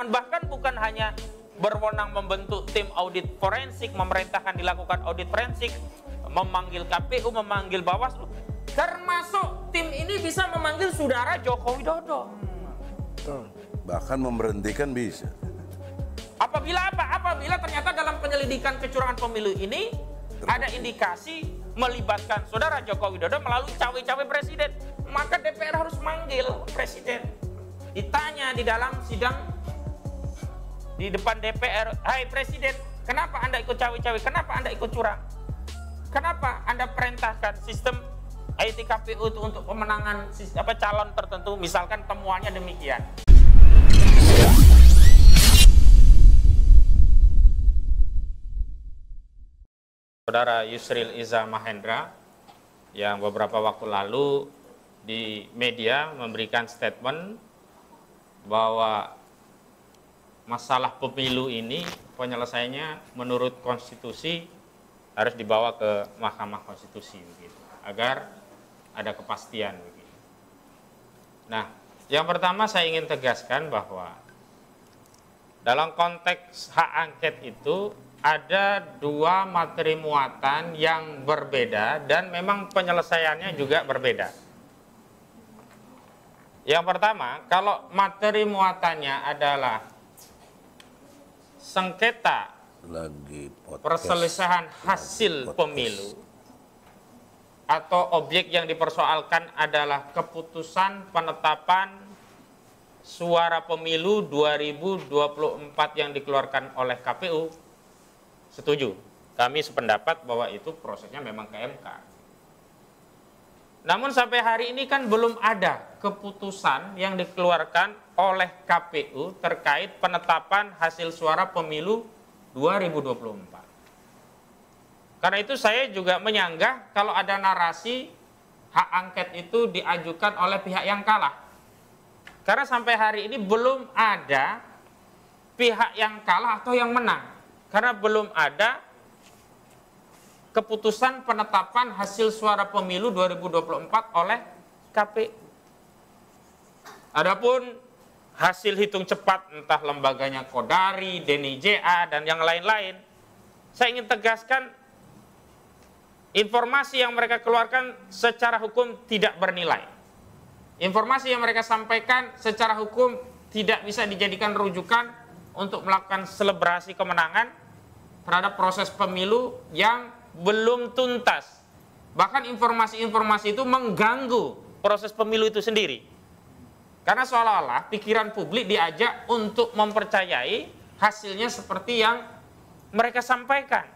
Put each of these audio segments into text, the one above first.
kewenangan, bahkan bukan hanya berwenang membentuk tim audit forensik, memerintahkan dilakukan audit forensik, memanggil KPU, memanggil Bawaslu, termasuk tim ini bisa memanggil saudara Joko Widodo. Bahkan memberhentikan bisa. Apabila apa? Apabila ternyata dalam penyelidikan kecurangan pemilu ini ada indikasi melibatkan saudara Joko Widodo melalui cawe-cawe presiden, maka DPR harus manggil presiden. Ditanya di dalam sidang di depan DPR, "Hai presiden, kenapa Anda ikut cawe-cawe? Kenapa Anda ikut curang? Kenapa Anda perintahkan sistem IT KPU itu untuk pemenangan calon tertentu, misalkan temuannya demikian." Saudara Yusril Iza Mahendra yang beberapa waktu lalu di media memberikan statement bahwa masalah pemilu ini penyelesaiannya menurut konstitusi harus dibawa ke Mahkamah Konstitusi begitu, agar ada kepastian begitu. Nah, yang pertama saya ingin tegaskan bahwa dalam konteks hak angket itu ada dua materi muatan yang berbeda dan memang penyelesaiannya juga berbeda. Yang pertama, kalau materi muatannya adalah sengketa perselisihan hasil pemilu atau objek yang dipersoalkan adalah keputusan penetapan suara pemilu 2024 yang dikeluarkan oleh KPU, setuju. Kami sependapat bahwa itu prosesnya memang ke MK. Namun sampai hari ini kan belum ada keputusan yang dikeluarkan oleh KPU terkait penetapan hasil suara pemilu 2024. Karena itu saya juga menyanggah kalau ada narasi hak angket itu diajukan oleh pihak yang kalah. Karena sampai hari ini belum ada pihak yang kalah atau yang menang. Karena belum ada keputusan penetapan hasil suara pemilu 2024 oleh KPU. Adapun hasil hitung cepat entah lembaganya Kodari, DNIJA, dan yang lain-lain, saya ingin tegaskan informasi yang mereka keluarkan secara hukum tidak bernilai. Informasi yang mereka sampaikan secara hukum tidak bisa dijadikan rujukan untuk melakukan selebrasi kemenangan terhadap proses pemilu yang belum tuntas. Bahkan informasi-informasi itu mengganggu proses pemilu itu sendiri. Karena seolah-olah pikiran publik diajak untuk mempercayai hasilnya seperti yang mereka sampaikan.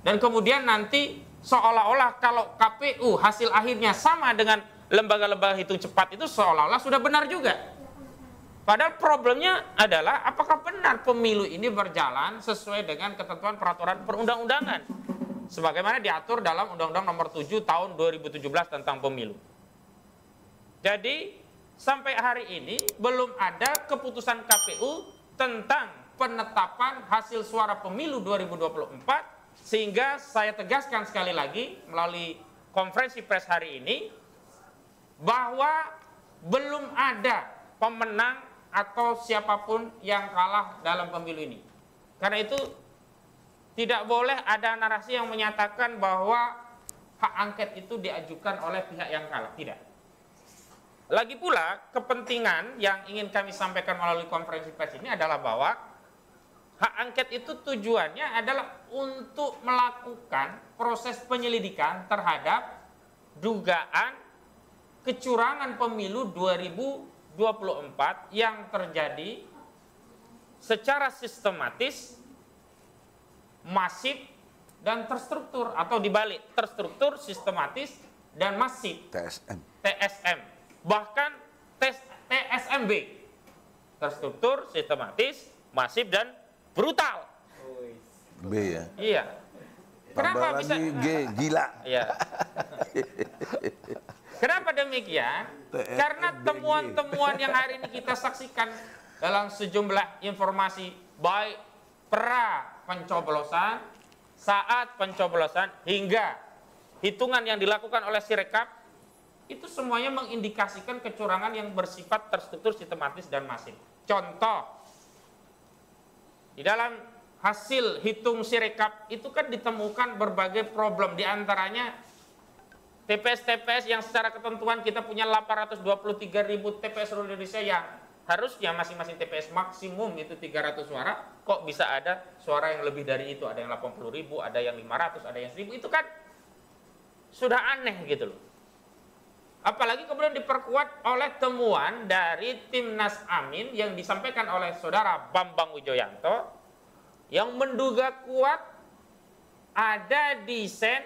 Dan kemudian nanti seolah-olah kalau KPU hasil akhirnya sama dengan lembaga-lembaga hitung cepat itu seolah-olah sudah benar juga. Padahal problemnya adalah apakah benar pemilu ini berjalan sesuai dengan ketentuan peraturan perundang-undangan sebagaimana diatur dalam Undang-Undang Nomor 7 Tahun 2017 tentang pemilu. Jadi sampai hari ini belum ada keputusan KPU tentang penetapan hasil suara pemilu 2024, sehingga saya tegaskan sekali lagi melalui konferensi pers hari ini bahwa belum ada pemenang atau siapapun yang kalah dalam pemilu ini. Karena itu tidak boleh ada narasi yang menyatakan bahwa hak angket itu diajukan oleh pihak yang kalah. Tidak. Lagi pula kepentingan yang ingin kami sampaikan melalui konferensi pers ini adalah bahwa hak angket itu tujuannya adalah untuk melakukan proses penyelidikan terhadap dugaan kecurangan pemilu 2024 yang terjadi secara sistematis, masif, dan terstruktur, atau dibalik, terstruktur, sistematis, dan masif. TSM. Bahkan TSMB. Terstruktur, sistematis, masif, dan brutal. B ya? Iya. Kenapa bisa? G, gila. Iya. Kenapa demikian? Karena temuan-temuan yang hari ini kita saksikan dalam sejumlah informasi, baik pra pencoblosan, saat pencoblosan, hingga hitungan yang dilakukan oleh Sirekap, itu semuanya mengindikasikan kecurangan yang bersifat terstruktur, sistematis, dan masif. Contoh, Di dalam hasil hitung Sirekap itu kan ditemukan berbagai problem, diantaranya TPS-TPS yang secara ketentuan kita punya 823.000 TPS seluruh Indonesia yang harusnya masing-masing TPS maksimum itu 300 suara, kok bisa ada suara yang lebih dari itu, ada yang 80.000, ada yang 500, ada yang 1.000, itu kan sudah aneh gitu loh. Apalagi kemudian diperkuat oleh temuan dari Timnas Amin yang disampaikan oleh saudara Bambang Wijoyanto yang menduga kuat ada desain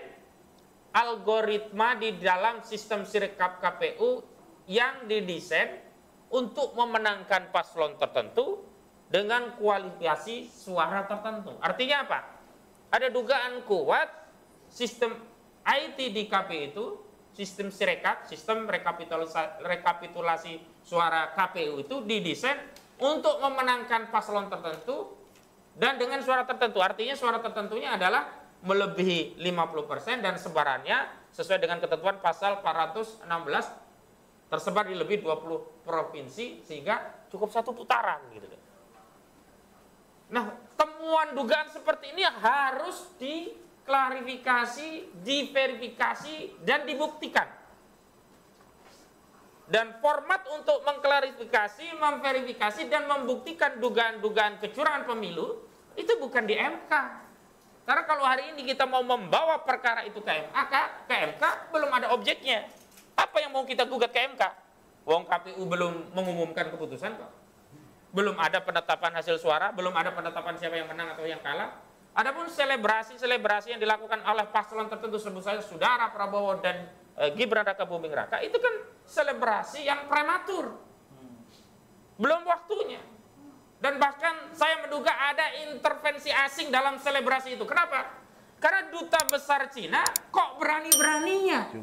algoritma di dalam sistem Sirekap KPU yang didesain untuk memenangkan paslon tertentu dengan kualifikasi suara tertentu. Artinya apa? Ada dugaan kuat sistem IT di KPU itu, sistem Sirekap, sistem rekapitulasi suara KPU itu didesain untuk memenangkan paslon tertentu dan dengan suara tertentu. Artinya suara tertentunya adalah melebihi 50% dan sebarannya sesuai dengan ketentuan pasal 416 tersebar di lebih 20 provinsi sehingga cukup satu putaran gitu. Nah, temuan dugaan seperti ini harus diklarifikasi, diverifikasi dan dibuktikan. Dan format untuk mengklarifikasi, memverifikasi dan membuktikan dugaan-dugaan kecurangan pemilu itu bukan di MK. Karena kalau hari ini kita mau membawa perkara itu ke MK belum ada objeknya. Apa yang mau kita gugat ke MK? Wong KPU belum mengumumkan keputusan kok. Belum ada penetapan hasil suara, belum ada penetapan siapa yang menang atau yang kalah. Adapun selebrasi yang dilakukan oleh paslon tertentu, sebut saja saudara Prabowo dan Gibran Raka Buming Raka, itu kan selebrasi yang prematur. Belum waktunya. Dan bahkan saya menduga ada intervensi asing dalam selebrasi itu. Kenapa? Karena duta besar Cina kok berani-beraninya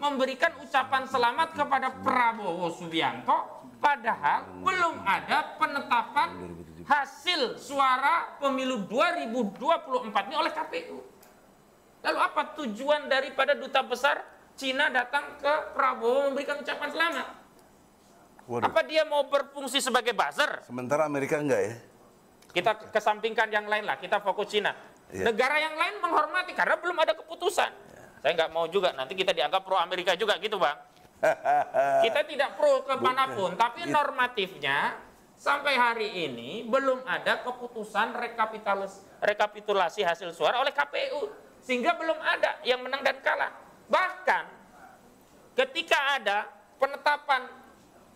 memberikan ucapan selamat kepada Prabowo Subianto, padahal belum ada penetapan hasil suara pemilu 2024 ini oleh KPU. Lalu apa tujuan daripada duta besar Cina datang ke Prabowo memberikan ucapan selamat? Waduh. Apa dia mau berfungsi sebagai buzzer? Sementara Amerika enggak ya? Kita kesampingkan yang lain lah, kita fokus Cina. Iya. Negara yang lain menghormati karena belum ada keputusan. Saya nggak mau juga nanti kita dianggap pro Amerika juga gitu Bang. Kita tidak pro kemanapun, tapi normatifnya sampai hari ini belum ada keputusan rekapitulasi hasil suara oleh KPU. Sehingga belum ada yang menang dan kalah. Bahkan ketika ada penetapan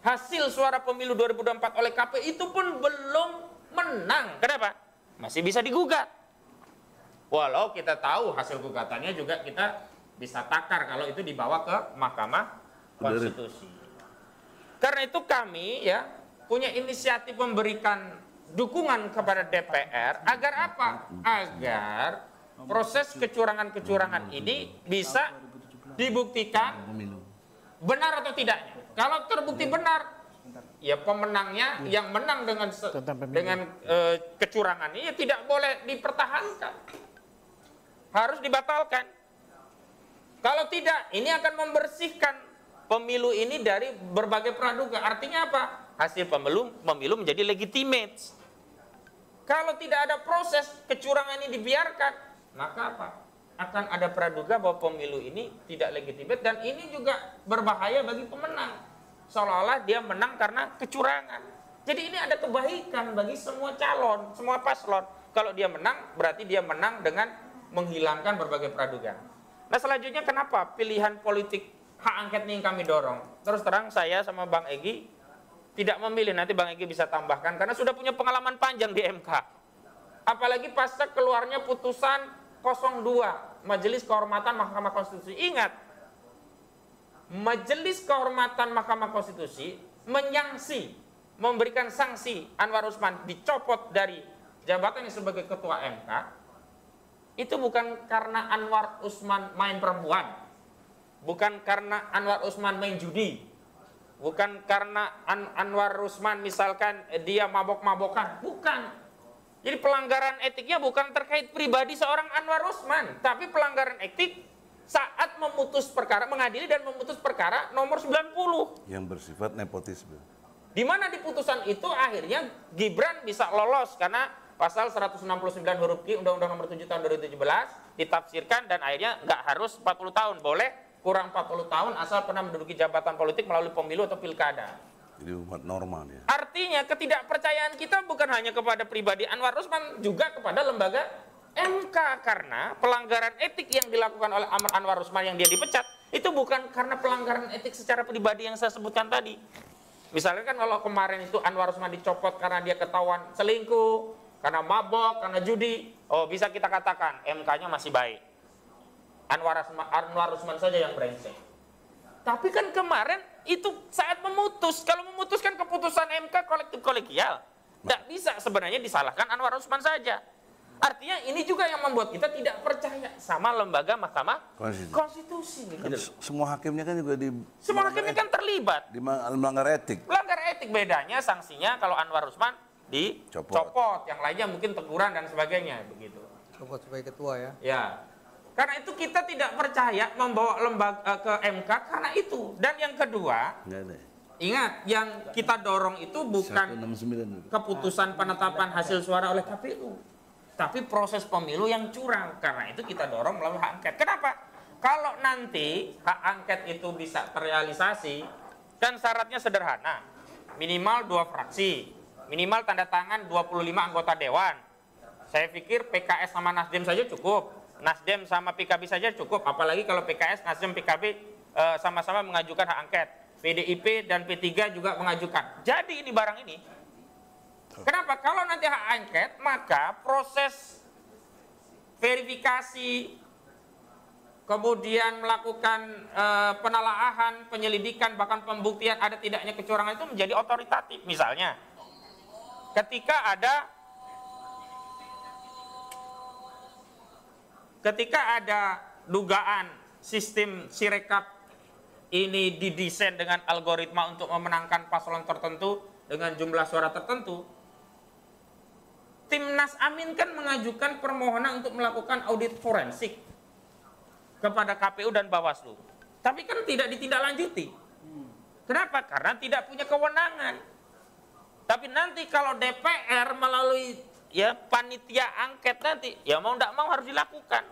hasil suara pemilu 2024 oleh KPU itu pun belum menang. Kenapa? Masih bisa digugat. Walau kita tahu hasil gugatannya juga kita bisa takar kalau itu dibawa ke Mahkamah Konstitusi. Karena itu kami ya punya inisiatif memberikan dukungan kepada DPR agar apa? Agar proses kecurangan-kecurangan ini bisa dibuktikan benar atau tidaknya. Kalau terbukti benar, ya pemenangnya yang menang dengan kecurangan ini tidak boleh dipertahankan. Harus dibatalkan. Kalau tidak, ini akan membersihkan pemilu ini dari berbagai praduga. Artinya apa? Hasil pemilu menjadi legitimate. Kalau tidak ada proses kecurangan ini dibiarkan, maka apa? Akan ada praduga bahwa pemilu ini tidak legitimate dan ini juga berbahaya bagi pemenang. Seolah-olah dia menang karena kecurangan. Jadi ini ada kebaikan bagi semua calon, semua paslon. Kalau dia menang, berarti dia menang dengan menghilangkan berbagai praduga. Nah selanjutnya kenapa pilihan politik hak angket ini yang kami dorong? Terus terang saya sama Bang Egy tidak memilih, nanti Bang Egy bisa tambahkan, karena sudah punya pengalaman panjang di MK. Apalagi pasca keluarnya putusan 02, Majelis Kehormatan Mahkamah Konstitusi. Ingat, Majelis Kehormatan Mahkamah Konstitusi menyangsi, memberikan sanksi Anwar Usman dicopot dari jabatannya sebagai Ketua MK. Itu bukan karena Anwar Usman main perempuan, bukan karena Anwar Usman main judi, bukan karena Anwar Usman misalkan dia mabok-mabokan, bukan. Jadi pelanggaran etiknya bukan terkait pribadi seorang Anwar Usman, tapi pelanggaran etik saat memutus perkara, mengadili dan memutus perkara nomor 90. Yang bersifat nepotisme. Di mana di putusan itu akhirnya Gibran bisa lolos karena pasal 169 huruf Q Undang-Undang Nomor 7 Tahun 2017 ditafsirkan dan akhirnya nggak harus 40 tahun, boleh kurang 40 tahun asal pernah menduduki jabatan politik melalui pemilu atau pilkada. Jadi umat normal ya. Artinya ketidakpercayaan kita bukan hanya kepada pribadi Anwar Usman, juga kepada lembaga MK, karena pelanggaran etik yang dilakukan oleh Anwar Usman yang dia dipecat itu bukan karena pelanggaran etik secara pribadi yang saya sebutkan tadi. Misalnya kan kalau kemarin itu Anwar Usman dicopot karena dia ketahuan selingkuh, karena mabok, karena judi, oh bisa kita katakan MK-nya masih baik. Anwar Usman saja yang brengsek. Tapi kan kemarin itu saat memutus, kalau memutuskan keputusan MK kolektif kolegial, tidak bisa sebenarnya disalahkan Anwar Usman saja. Artinya ini juga yang membuat kita tidak percaya sama lembaga Mahkamah Konstitusi. Kan semua hakimnya kan juga semua hakimnya kan terlibat di melanggar etik. Melanggar etik, bedanya sanksinya kalau Anwar Usman dicopot, yang lainnya mungkin teguran dan sebagainya begitu. Copot sebagai ketua ya. Ya. Karena itu kita tidak percaya membawa lembaga ke MK karena itu. Dan yang kedua, ingat yang kita dorong itu bukan 169. keputusan penetapan hasil suara oleh KPU, tapi proses pemilu yang curang. Karena itu kita dorong melalui hak angket. Kenapa? Kalau nanti hak angket itu bisa terrealisasi, kan syaratnya sederhana. Minimal 2 fraksi, minimal tanda tangan 25 anggota dewan. Saya pikir PKS sama Nasdem saja cukup. Nasdem sama PKB saja cukup, apalagi kalau PKS, Nasdem, PKB sama-sama mengajukan hak angket. PDIP dan P3 juga mengajukan. Jadi ini barang ini. Kenapa? Kalau nanti hak angket, maka proses verifikasi, kemudian melakukan penelaahan, penyelidikan, bahkan pembuktian ada tidaknya kecurangan itu menjadi otoritatif. Misalnya, ketika ada dugaan sistem Sirekap ini didesain dengan algoritma untuk memenangkan paslon tertentu dengan jumlah suara tertentu, Timnas Amin kan mengajukan permohonan untuk melakukan audit forensik kepada KPU dan Bawaslu. Tapi kan tidak ditindaklanjuti. Kenapa? Karena tidak punya kewenangan. Tapi nanti kalau DPR melalui panitia angket nanti, ya mau tidak mau harus dilakukan.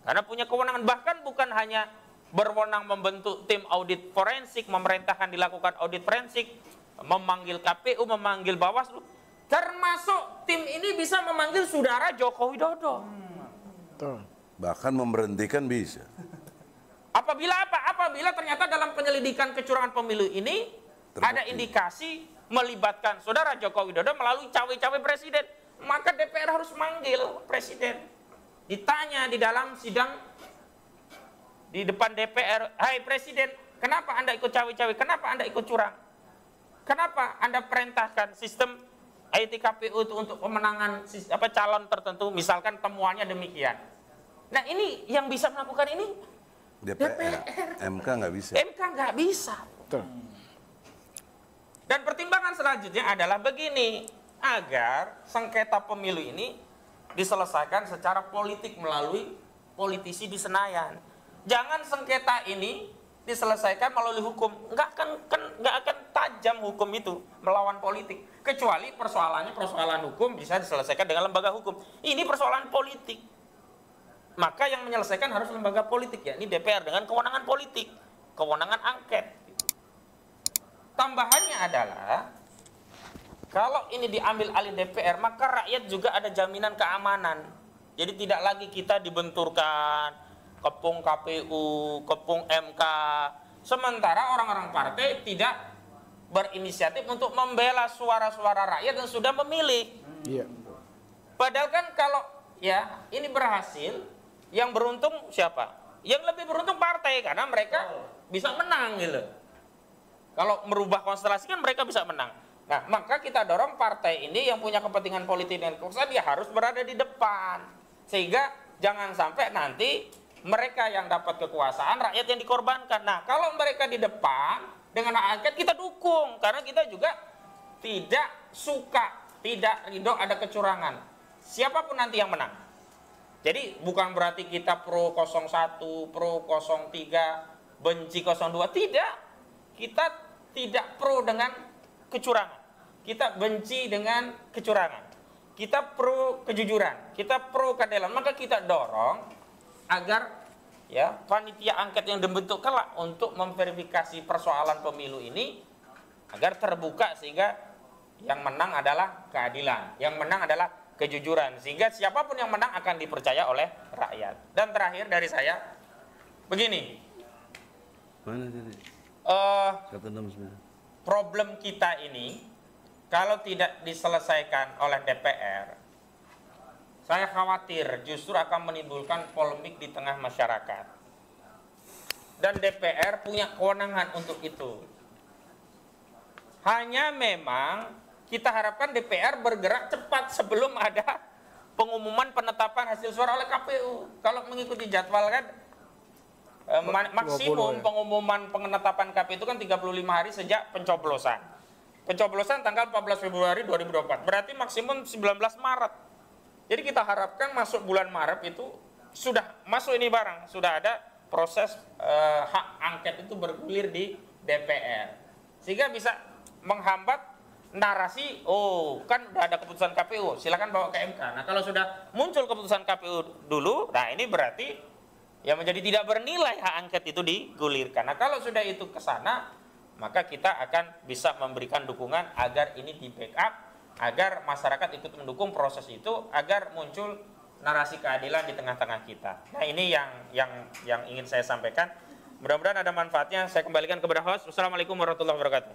Karena punya kewenangan, bahkan bukan hanya berwenang membentuk tim audit forensik, memerintahkan dilakukan audit forensik, memanggil KPU, memanggil Bawaslu, termasuk tim ini bisa memanggil saudara Joko Widodo. Bahkan memberhentikan bisa. Apabila ternyata dalam penyelidikan kecurangan pemilu ini ada indikasi melibatkan saudara Joko Widodo melalui cawe-cawe presiden, maka DPR harus manggil presiden, ditanya di dalam sidang di depan DPR, hai presiden, kenapa Anda ikut cawe-cawe, kenapa Anda ikut curang, kenapa Anda perintahkan sistem IT KPU itu untuk pemenangan calon tertentu, misalkan temuannya demikian. Nah ini yang bisa melakukan ini DPR. MK nggak bisa. MK nggak bisa. Dan pertimbangan selanjutnya adalah begini, agar sengketa pemilu ini diselesaikan secara politik melalui politisi di Senayan. Jangan sengketa ini diselesaikan melalui hukum. Nggak akan tajam hukum itu melawan politik. Kecuali persoalan hukum bisa diselesaikan dengan lembaga hukum. Ini persoalan politik. Maka yang menyelesaikan harus lembaga politik, yakni DPR dengan kewenangan politik, kewenangan angket. Tambahannya adalah, kalau ini diambil alih DPR, maka rakyat juga ada jaminan keamanan. Jadi tidak lagi kita dibenturkan, kepung KPU, kepung MK. Sementara orang-orang partai tidak berinisiatif untuk membela suara-suara rakyat yang sudah memilih. Iya. Padahal kan kalau ini berhasil, yang beruntung siapa? Yang lebih beruntung partai, karena mereka bisa menang gitu. Kalau merubah konstelasi kan mereka bisa menang. Nah, maka kita dorong partai ini yang punya kepentingan politik dan kekuasaan, dia harus berada di depan. Sehingga jangan sampai nanti mereka yang dapat kekuasaan, rakyat yang dikorbankan. Nah, kalau mereka di depan dengan hak angket kita dukung, karena kita juga tidak suka, tidak ridho ada kecurangan. Siapapun nanti yang menang. Jadi bukan berarti kita pro 01, pro 03, benci 02, tidak. Kita tidak pro dengan kecurangan. Kita benci dengan kecurangan. kita pro kejujuran, kita pro keadilan, maka kita dorong agar ya panitia angket yang dibentuk kelak untuk memverifikasi persoalan pemilu ini agar terbuka sehingga yang menang adalah keadilan, yang menang adalah kejujuran, sehingga siapapun yang menang akan dipercaya oleh rakyat. Dan terakhir dari saya begini, Mana tadi? 169. problem kita ini kalau tidak diselesaikan oleh DPR, saya khawatir justru akan menimbulkan polemik di tengah masyarakat. Dan DPR punya kewenangan untuk itu. Hanya memang kita harapkan DPR bergerak cepat sebelum ada pengumuman penetapan hasil suara oleh KPU. Kalau mengikuti jadwal kan maksimum pengumuman penetapan KPU itu kan 35 hari sejak pencoblosan. Pencoblosan tanggal 14 Februari 2024. Berarti maksimum 19 Maret. Jadi kita harapkan masuk bulan Maret itu sudah masuk ini barang, sudah ada proses hak angket itu bergulir di DPR. Sehingga bisa menghambat narasi, oh kan udah ada keputusan KPU, silakan bawa ke MK. Nah kalau sudah muncul keputusan KPU dulu, nah ini berarti ya menjadi tidak bernilai hak angket itu digulirkan. Nah kalau sudah itu ke sana, maka kita akan bisa memberikan dukungan agar ini di backup, agar masyarakat ikut mendukung proses itu, agar muncul narasi keadilan di tengah-tengah kita. Nah ini yang ingin saya sampaikan. Mudah-mudahan ada manfaatnya. Saya kembalikan kepada host. Wassalamualaikum warahmatullahi wabarakatuh.